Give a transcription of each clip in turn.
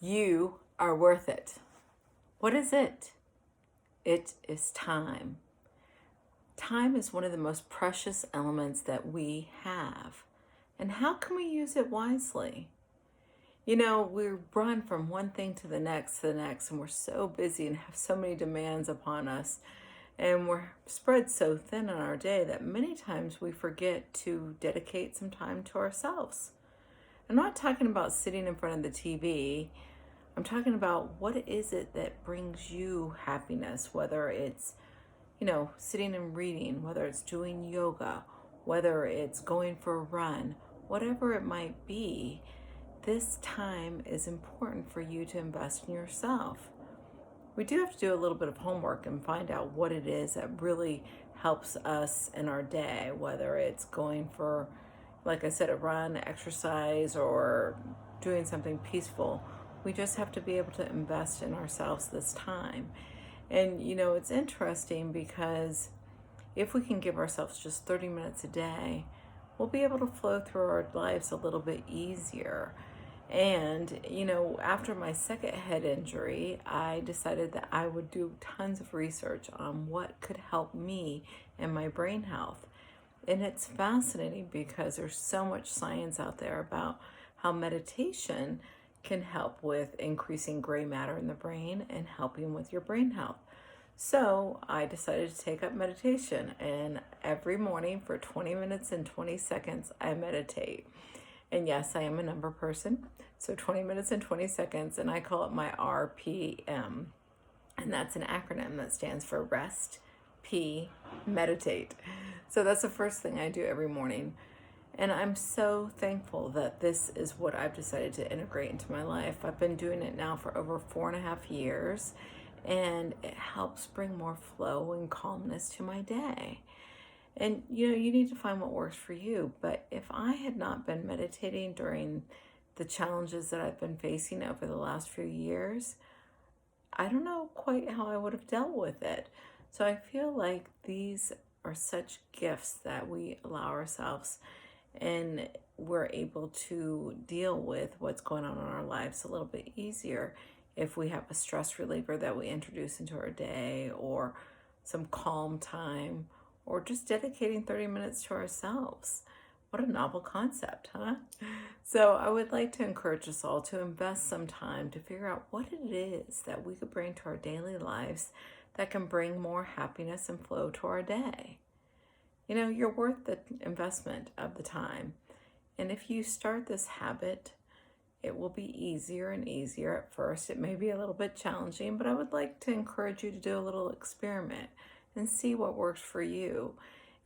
You are worth it. What is it? It is time. Time is one of the most precious elements that we have. And how can we use it wisely? We run from one thing to the next, and we're so busy and have so many demands upon us. And we're spread so thin in our day that many times we forget to dedicate some time to ourselves. I'm not talking about sitting in front of the TV. I'm talking about what is it that brings you happiness, whether it's, sitting and reading, whether it's doing yoga, whether it's going for a run, whatever it might be. This time is important for you to invest in yourself. We do have to do a little bit of homework and find out what it is that really helps us in our day, whether it's going for, like I said, a run, exercise, or doing something peaceful. We just have to be able to invest in ourselves this time. And, it's interesting because if we can give ourselves just 30 minutes a day, we'll be able to flow through our lives a little bit easier. And, after my second head injury, I decided that I would do tons of research on what could help me and my brain health. And it's fascinating because there's so much science out there about how meditation can help with increasing gray matter in the brain and helping with your brain health. So I decided to take up meditation, and every morning for 20 minutes and 20 seconds, I meditate. And yes, I am a number person, so 20 minutes and 20 seconds, and I call it my RPM. And that's an acronym that stands for rest, meditate. So that's the first thing I do every morning. And I'm so thankful that this is what I've decided to integrate into my life. I've been doing it now for over 4.5 years, and it helps bring more flow and calmness to my day. And you need to find what works for you. But if I had not been meditating during the challenges that I've been facing over the last few years, I don't know quite how I would have dealt with it. So I feel like these are such gifts that we allow ourselves, and we're able to deal with what's going on in our lives a little bit easier if we have a stress reliever that we introduce into our day, or some calm time, or just dedicating 30 minutes to ourselves. What a novel concept, huh? So I would like to encourage us all to invest some time to figure out what it is that we could bring to our daily lives that can bring more happiness and flow to our day. You're worth the investment of the time. And if you start this habit, it will be easier and easier at first. It may be a little bit challenging, but I would like to encourage you to do a little experiment and see what works for you.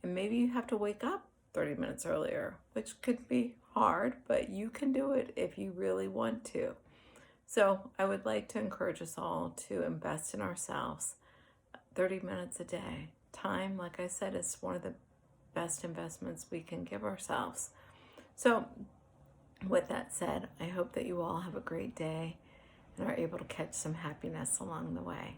And maybe you have to wake up 30 minutes earlier, which could be hard, but you can do it if you really want to. So I would like to encourage us all to invest in ourselves 30 minutes a day. Time, like I said, is one of the best investments we can give ourselves. So with that said, I hope that you all have a great day and are able to catch some happiness along the way.